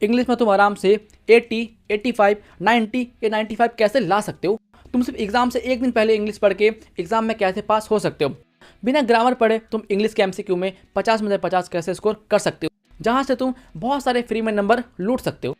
English में तुम आराम से 80, 85, 90 या 95 कैसे ला सकते हो। तुम सिर्फ एग्जाम से एक दिन पहले इंग्लिश पढ़ के एग्जाम में कैसे पास हो सकते हो। बिना ग्रामर पढ़े तुम इंग्लिश के एमसीक्यू में 50 में से 50 कैसे स्कोर कर सकते हो, जहां से तुम बहुत सारे फ्री में नंबर लूट सकते हो।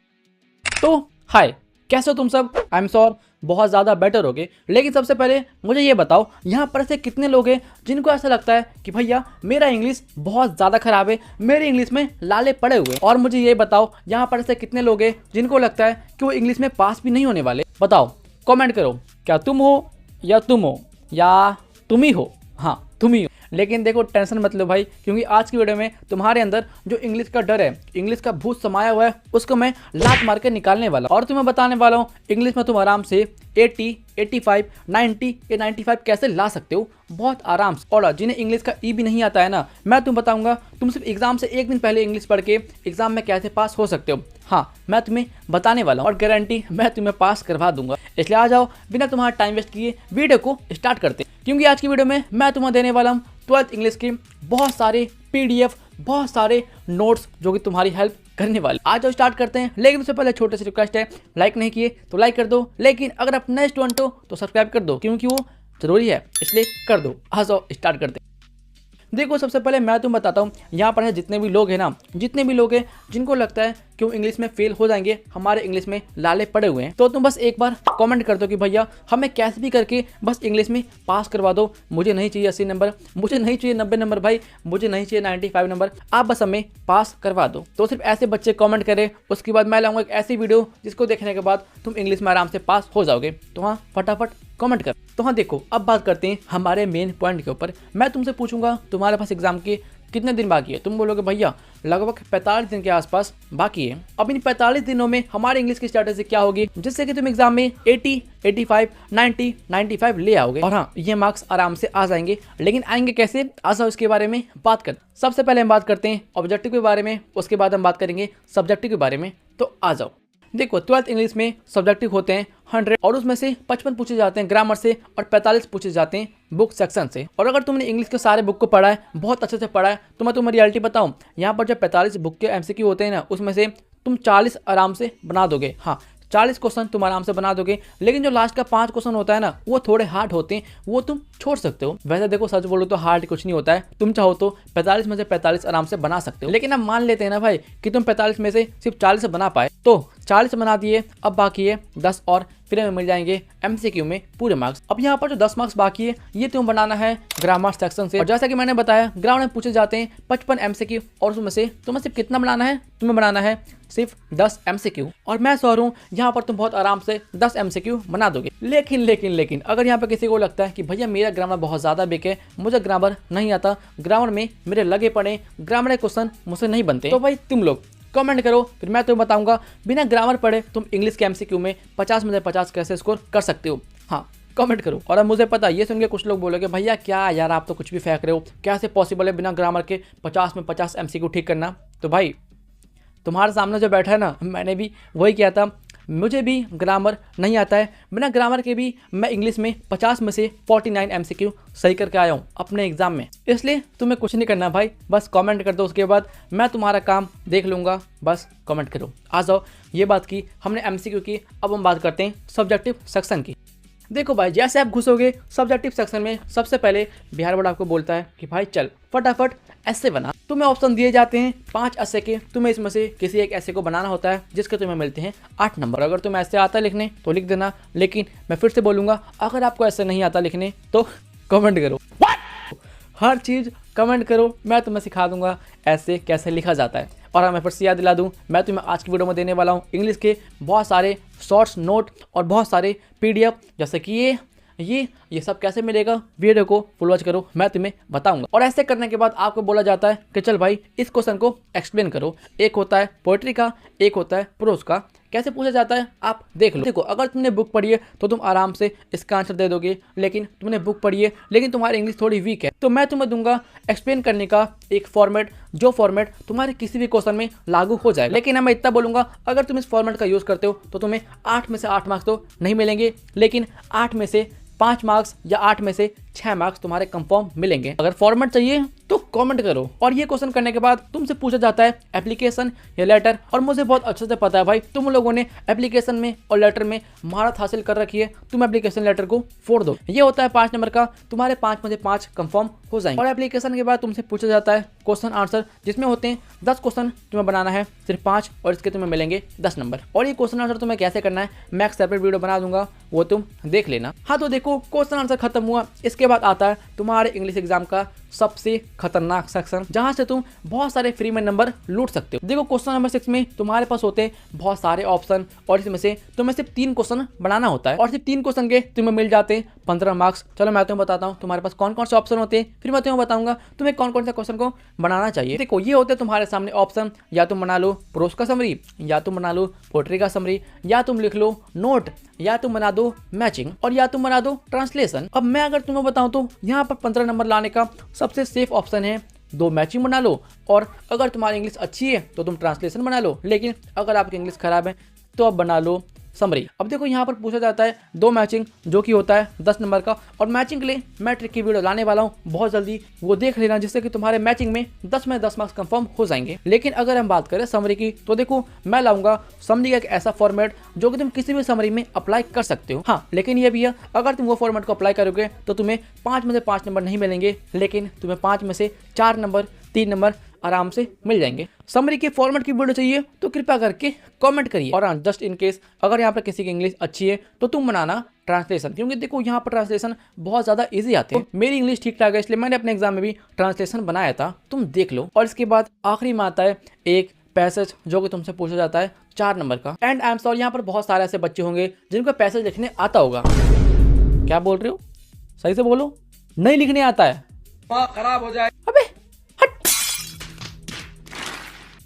तो हाय, कैसे हो तुम सब। आई एम श्योर बहुत ज़्यादा बेटर होगे। लेकिन सबसे पहले मुझे ये बताओ, यहाँ पर ऐसे कितने लोग हैं जिनको ऐसा लगता है कि भैया मेरा इंग्लिश बहुत ज़्यादा खराब है, मेरे इंग्लिश में लाले पड़े हुए। और मुझे ये बताओ, यहाँ पर ऐसे कितने लोग हैं जिनको लगता है कि वो इंग्लिश में पास भी नहीं होने वाले। बताओ, कमेंट करो, क्या तुम हो या तुम हो या तुम ही हो। हाँ, तुम ही हो। लेकिन देखो, टेंशन मत लो भाई, क्योंकि आज की वीडियो में तुम्हारे अंदर जो इंग्लिश का डर है, इंग्लिश का भूत समाया हुआ है, उसको मैं लात मार के निकालने वाला हूं। और तुम्हें बताने वाला हूँ इंग्लिश में तुम आराम से 80, 85, 90 या 95 कैसे ला सकते हो बहुत आराम से। और जिन्हें इंग्लिश का ई भी नहीं आता है ना, मैं तुम्हें बताऊंगा तुम सिर्फ एग्जाम से एक दिन पहले इंग्लिश पढ़ के एग्जाम में कैसे पास हो सकते हो। हाँ, मैं तुम्हें बताने वाला हूँ और गारंटी मैं तुम्हें पास करवा दूंगा। इसलिए आ जाओ, बिना तुम्हारा टाइम वेस्ट किए वीडियो को स्टार्ट करते हैं, क्योंकि आज की वीडियो में मैं तुम्हें देने वाला हूँ 12th इंग्लिश के बहुत सारे पीडीएफ, बहुत सारे नोट्स जो कि तुम्हारी हेल्प करने वाले। आज जो स्टार्ट करते हैं, लेकिन उससे पहले छोटे से रिक्वेस्ट है, लाइक नहीं किए तो लाइक कर दो, लेकिन अगर आप नए स्टूडेंट हो तो सब्सक्राइब कर दो, क्योंकि वो जरूरी है, इसलिए कर दो। आ जाओ स्टार्ट करते हैं। देखो, सबसे पहले मैं तुम्हें बताता हूँ, यहाँ पर है जितने भी लोग हैं ना, जितने भी लोग हैं जिनको लगता है कि वो इंग्लिश में फेल हो जाएंगे, हमारे इंग्लिश में लाले पड़े हुए हैं, तो तुम बस एक बार कमेंट कर दो कि भैया हमें कैसे भी करके बस इंग्लिश में पास करवा दो। मुझे नहीं चाहिए 80 नंबर, मुझे नहीं चाहिए 90 नंबर भाई, मुझे नहीं चाहिए 95 नंबर, आप बस हमें पास करवा दो। तो सिर्फ ऐसे बच्चे कमेंट करें, उसके बाद मैं लाऊंगा एक ऐसी वीडियो जिसको देखने के बाद तुम इंग्लिश में आराम से पास हो जाओगे। तो हाँ, फटाफट कमेंट कर। तो हाँ देखो, अब बात करते हैं हमारे मेन पॉइंट के ऊपर। मैं तुमसे पूछूंगा तुम्हारे पास एग्जाम के कितने दिन बाकी है। तुम बोलोगे भैया लगभग 45 दिन के आसपास बाकी है। अब इन 45 दिनों में हमारे इंग्लिश की स्ट्रेटेजी क्या होगी, जिससे कि तुम एग्जाम में 80, 85, 90, 95 ले आओगे। और हाँ, ये मार्क्स आराम से आ जाएंगे। लेकिन आएंगे कैसे, आ जाओ इसके बारे में बात करते। सबसे पहले हम बात करते हैं ऑब्जेक्टिव के बारे में, उसके बाद हम बात करेंगे सब्जेक्टिव के बारे में। तो आ जाओ। देखो, 12th इंग्लिश में सब्जेक्टिव होते हैं 100 और उसमें से 55 पूछे जाते हैं ग्रामर से और 45 पूछे जाते हैं बुक सेक्शन से। और अगर तुमने इंग्लिश के सारे बुक को पढ़ा है, बहुत अच्छे से पढ़ा है, तो मैं तुम्हें रियलिटी बताऊं, यहाँ पर जो 45 बुक के एमसीक्यू होते हैं ना, उसमें से तुम 40 आराम से बना दोगे। हाँ, 40 क्वेश्चन तुम आराम से बना दोगे। लेकिन जो लास्ट का 5 क्वेश्चन होता है ना, वो थोड़े हार्ड होते हैं, वो तुम छोड़ सकते हो। वैसे देखो, सच बोलो तो हार्ड कुछ नहीं होता है, तुम चाहो तो 45 में से 45 आराम से बना सकते हो। लेकिन अब मान लेते हैं ना भाई कि तुम 45 में से सिर्फ 40 बना पाए, तो 40 बना दिए, अब बाकी है 10 और फिर हमें मिल जाएंगे एमसीक्यू में पूरे मार्क्स। अब यहाँ पर जो 10 मार्क्स बाकी है, ये तुम बनाना है ग्रामर सेक्शन से। और जैसा कि मैंने बताया, ग्रामर में पूछे जाते हैं 55 एमसीक्यू और उसमें से तुम्हें सिर्फ कितना बनाना है, तुम्हें बनाना है सिर्फ 10 एमसीक्यू। और मैं श्योर हूँ यहाँ पर तुम बहुत आराम से 10 एमसीक्यू बना दोगे। लेकिन अगर यहाँ पर किसी को लगता है कि भैया मेरा ग्रामर बहुत ज़्यादा वीक है, मुझे ग्रामर नहीं आता, ग्रामर में मेरे लगे पड़े ग्रामर के क्वेश्चन मुझसे नहीं बनते, तो भाई तुम लोग कमेंट करो, फिर मैं तुम्हें बताऊंगा बिना ग्रामर पढ़े तुम इंग्लिश के एमसीक्यू में 50 में से 50 कैसे स्कोर कर सकते हो। हाँ, कमेंट करो। और अब मुझे पता है, ये सुन के कुछ लोग बोलोगे भैया क्या यार, आप तो कुछ भी फेंक रहे हो, कैसे पॉसिबल है बिना ग्रामर के 50 में 50 एमसीक्यू ठीक करना। तो भाई तुम्हारे सामने जो बैठा है ना, मैंने भी वही किया था, मुझे भी ग्रामर नहीं आता है, बिना ग्रामर के भी मैं इंग्लिश में 50 में से 49 एमसीक्यू सही करके आया हूँ अपने एग्जाम में। इसलिए तुम्हें कुछ नहीं करना भाई, बस कमेंट कर दो, उसके बाद मैं तुम्हारा काम देख लूँगा, बस कमेंट करो। आ जाओ, ये बात की हमने एमसीक्यू की, अब हम बात करते हैं सब्जेक्टिव सेक्शन की। देखो भाई, जैसे आप घुसोगे सब्जेक्टिव सेक्शन में, सबसे पहले बिहार बोर्ड आपको बोलता है कि भाई चल फटाफट ऐसे बना। तुम्हें ऑप्शन दिए जाते हैं 5 ऐसे के, तुम्हें इसमें से किसी एक ऐसे को बनाना होता है जिसके तुम्हें मिलते हैं 8 नंबर। अगर तुम्हें ऐसे आता है लिखने तो लिख देना, लेकिन मैं फिर से बोलूँगा, अगर आपको ऐसे नहीं आता लिखने तो कमेंट करो। हर चीज़ कमेंट करो, मैं तुम्हें सिखा दूंगा ऐसे कैसे लिखा जाता है। और हाँ, मैं फिर से याद दिला दूँ, मैं तुम्हें आज की वीडियो में देने वाला हूँ इंग्लिश के बहुत सारे शॉर्ट्स नोट और बहुत सारे पीडीएफ, जैसे कि ये सब कैसे मिलेगा, वीडियो को फुल वॉच करो, मैं तुम्हें बताऊंगा। और ऐसे करने के बाद आपको बोला जाता है कि चल भाई इस क्वेश्चन को एक्सप्लेन करो। एक होता है पोएट्री का, एक होता है प्रोज का। कैसे पूछा जाता है आप देख लो। देखो, अगर तुमने बुक पढ़ी है तो तुम आराम से इसका आंसर दे दोगे, लेकिन तुमने बुक पढ़ी है लेकिन तुम्हारी इंग्लिश थोड़ी वीक है, तो मैं तुम्हें दूंगा एक्सप्लेन करने का एक फॉर्मेट, जो फॉर्मेट तुम्हारे किसी भी क्वेश्चन में लागू हो जाएगा। लेकिन मैं इतना बोलूंगा, अगर तुम इस फॉर्मेट का यूज़ करते हो तो तुम्हें 8 में से 8 मार्क्स तो नहीं मिलेंगे, लेकिन 8 में से 5 मार्क्स या 8 में से 6 मार्क्स तुम्हारे कंफर्म मिलेंगे। अगर फॉर्मेट चाहिए तो कमेंट करो। और ये क्वेश्चन करने के बाद तुमसे पूछा जाता है एप्लीकेशन या लेटर, और मुझे बहुत अच्छे से पता है भाई तुम लोगों ने एप्लीकेशन में और लेटर में महारत हासिल कर रखी है। तुम एप्लीकेशन लेटर को फोड़ दो। ये होता है 5 नंबर का, तुम्हारे 5 में से 5 कंफर्म हो जाएंगे। और एप्लीकेशन के बाद तुमसे पूछा जाता है क्वेश्चन आंसर, जिसमें होते हैं 10 क्वेश्चन तुम्हें बनाना है, सिर्फ 5, और इसके तुम्हें मिलेंगे 10 नंबर। और ये क्वेश्चन आंसर तुम्हें कैसे करना है मैं एक सेपरेट वीडियो बना दूंगा, वो तुम देख लेना। हाँ तो देखो क्वेश्चन आंसर खत्म हुआ। इसके बाद आता है तुम्हारे इंग्लिश एग्जाम का सबसे खतरनाक सेक्शन, जहां से तुम बहुत सारे फ्री में नंबर लूट सकते हो। देखो क्वेश्चन नंबर 6 में तुम्हारे पास होते हैं बहुत सारे ऑप्शन, और इसमें से तुम्हें सिर्फ 3 क्वेश्चन बनाना होता है, और सिर्फ 3 क्वेश्चन के तुम्हें मिल जाते हैं 15 मार्क्स। चलो मैं तुम्हें बताता हूँ तुम्हारे पास कौन कौन से ऑप्शन होते हैं, फिर मैं तुम्हें बताऊंगा तुम्हें कौन कौन से क्वेश्चन को बनाना चाहिए। देखो ये होते हैं तुम्हारे सामने ऑप्शन, या तुम बना लो प्रोस का समरी, या तुम बना लो पोएट्री का समरी, या तुम लिख लो नोट, या तुम बना दो मैचिंग, और या तुम बना दो ट्रांसलेशन। अब मैं अगर तुम्हें बताऊं तो यहाँ पर 15 नंबर लाने का सबसे सेफ ऑप्शन है 2 मैचिंग बना लो, और अगर तुम्हारी इंग्लिश अच्छी है तो तुम ट्रांसलेशन बना लो, लेकिन अगर आपकी इंग्लिश खराब है तो अब बना लो समरी। अब देखो यहाँ पर पूछा जाता है 2 मैचिंग, जो कि होता है 10 नंबर का, और मैचिंग के लिए मैं ट्रिक की वीडियो लाने वाला हूँ बहुत जल्दी, वो देख लेना, जिससे कि तुम्हारे मैचिंग में 10 में 10 मार्क्स कंफर्म हो जाएंगे। लेकिन अगर हम बात करें समरी की, तो देखो मैं लाऊंगा समरी का एक ऐसा फॉर्मेट जो कि तुम किसी भी समरी में अप्लाई कर सकते हो। हाँ लेकिन ये भी है, अगर तुम वो फॉर्मेट को अप्लाई करोगे तो तुम्हें 5 में से 5 नंबर नहीं मिलेंगे, लेकिन तुम्हें 5 में से 4 नंबर 3 नंबर आराम से मिल जाएंगे। समरी के फॉर्मेट की वीडियो चाहिए तो कृपया करके कमेंट करिए। और जस्ट इन केस अगर यहाँ पर किसी की इंग्लिश अच्छी है तो तुम बनाना ट्रांसलेशन, क्योंकि देखो यहाँ पर ट्रांसलेशन बहुत ज़्यादा इजी आते हैं। तो मेरी इंग्लिश ठीक ठाक है, इसलिए मैंने अपने एग्जाम में भी ट्रांसलेशन बनाया था, तुम देख लो। और इसके बाद आखिरी में आता है एक पैसेज, जो कि तुमसे पूछा जाता है 4 नंबर का। एंड आई एम सॉरी, यहाँ पर बहुत सारे ऐसे बच्चे होंगे जिनको पैसेज लिखने आता होगा। क्या बोल रहे हो, सही से बोलो, नहीं लिखने आता है, खराब हो जाए। अबे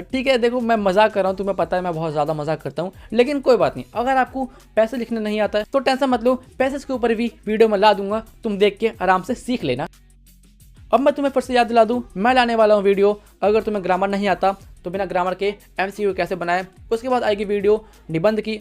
ठीक है, देखो मैं मजाक कर रहा हूँ, तुम्हें पता है मैं बहुत ज़्यादा मजाक करता हूँ, लेकिन कोई बात नहीं। अगर आपको पैसे लिखने नहीं आता है तो टेंशन मत लो, पैसेज के ऊपर भी वीडियो में ला दूंगा, तुम देख के आराम से सीख लेना। अब मैं तुम्हें फिर से याद दिला दूं, मैं लाने वाला हूँ वीडियो, अगर तुम्हें ग्रामर नहीं आता तो बिना ग्रामर के MCQ कैसे बनाए। उसके बाद आएगी वीडियो निबंध की,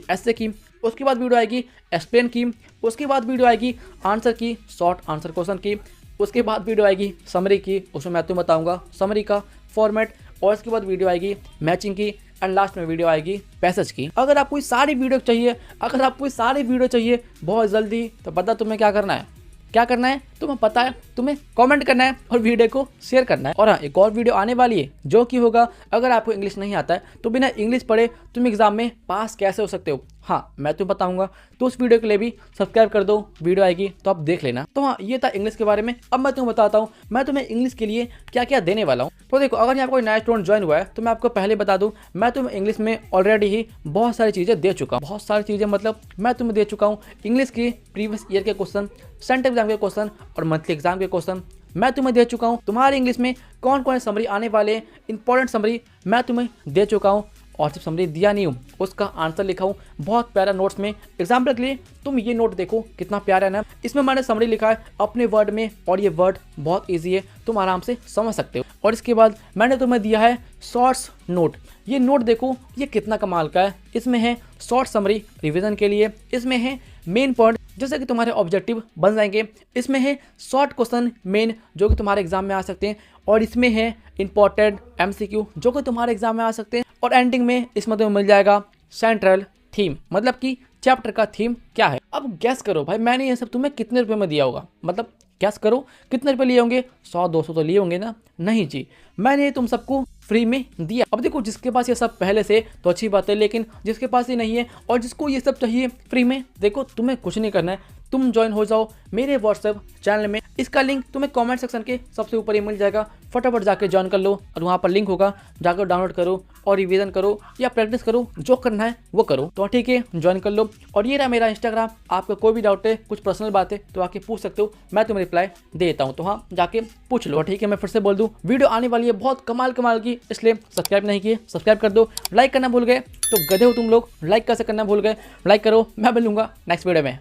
ऐसे की। उसके बाद वीडियो आएगी एक्सप्लेन की। उसके बाद वीडियो आएगी आंसर की, शॉर्ट आंसर क्वेश्चन की। उसके बाद वीडियो आएगी समरी की, उसमें मैं तुम्हें बताऊंगा समरी का फॉर्मेट। और इसके बाद वीडियो आएगी मैचिंग की, एंड लास्ट में वीडियो आएगी पैसेज की। अगर आपको सारी वीडियो चाहिए बहुत जल्दी, तो पता तुम्हें क्या करना है, तुम्हें पता है, तुम्हें कमेंट करना है और वीडियो को शेयर करना है। और हाँ, एक और वीडियो आने वाली है जो कि होगा, अगर आपको इंग्लिश नहीं आता है तो बिना इंग्लिश पढ़े तुम एग्जाम में पास कैसे हो सकते हो, हाँ मैं तुम्हें बताऊंगा। तो उस वीडियो के लिए भी सब्सक्राइब कर दो, वीडियो आएगी तो आप देख लेना। तो हाँ, ये था इंग्लिश के बारे में। अब मैं तुम्हें बताता हूँ मैं तुम्हें इंग्लिश के लिए क्या क्या देने वाला हूँ। तो देखो, अगर यहाँ कोई नया स्टूडेंट ज्वाइन हुआ है तो मैं आपको पहले बता दूँ, मैं तुम्हें इंग्लिश में ऑलरेडी ही बहुत सारी चीज़ें दे चुका हूँ। बहुत सारी चीज़ें मतलब मैं तुम्हें दे चुका हूँ इंग्लिश के प्रीवियस ईयर के क्वेश्चन, सेंट्रल एग्जाम के क्वेश्चन और मंथली एग्जाम के क्वेश्चन मैं तुम्हें दे चुका हूँ। तुम्हारे इंग्लिश में कौन कौन समरी आने वाले, इंपॉर्टेंट समरी मैं तुम्हें दे चुका हूँ। और सिर्फ समरी दिया नहीं हूँ, उसका आंसर लिखा हूँ बहुत प्यारा नोट्स में। एग्जाम्पल के लिए तुम ये नोट देखो कितना प्यारा है ना, इसमें मैंने समरी लिखा है अपने वर्ड में, और ये वर्ड बहुत ईजी है, तुम आराम से समझ सकते हो। और इसके बाद मैंने तुम्हें दिया है शॉर्ट्स नोट। ये नोट देखो ये कितना कमाल का है, इसमें है शॉर्ट समरी रिविजन के लिए, इसमें है मेन पॉइंट जैसे कि तुम्हारे ऑब्जेक्टिव बन जाएंगे, इसमें है शॉर्ट क्वेश्चन मेन जो कि तुम्हारे एग्जाम में आ सकते हैं, और इसमें है इंपॉर्टेंट MCQ जो कि तुम्हारे एग्जाम में आ सकते हैं। और एंडिंग में इसमें तुम्हें मिल जाएगा सेंट्रल थीम, मतलब कि चैप्टर का थीम क्या है। अब गैस करो भाई, मैंने ये सब तुम्हें कितने रुपए में दिया होगा, मतलब गैस करो कितने रुपए लिए होंगे, 100-200 तो लिए होंगे ना? नहीं जी, मैंने तुम सबको फ्री में दिया। अब देखो, जिसके पास ये सब पहले से तो अच्छी बात है, लेकिन जिसके पास ये नहीं है और जिसको ये सब चाहिए फ्री में, देखो तुम्हें कुछ नहीं करना है, तुम ज्वाइन हो जाओ मेरे व्हाट्सएप चैनल में। इसका लिंक तुम्हें कमेंट सेक्शन के सबसे ऊपर ही मिल जाएगा, फटाफट जाके ज्वाइन कर लो, और वहाँ पर लिंक होगा, जाकर डाउनलोड करो और रिवीजन करो या प्रैक्टिस करो, जो करना है वो करो। तो ठीक है, ज्वाइन कर लो। और ये रहा मेरा इंस्टाग्राम, आपका कोई भी डाउट है, कुछ पर्सनल बात है तो आके पूछ सकते हो, मैं तुम्हें रिप्लाई देता हूँ, तो हाँ जाके पूछ लो। ठीक है, मैं फिर से बोल दूँ, वीडियो आने वाली है बहुत कमाल की, इसलिए सब्सक्राइब नहीं किए सब्सक्राइब कर दो। लाइक करना भूल गए तो गधे हो तुम लोग, लाइक कैसे करना भूल गए, लाइक करो। मैं मिलूंगा नेक्स्ट वीडियो में।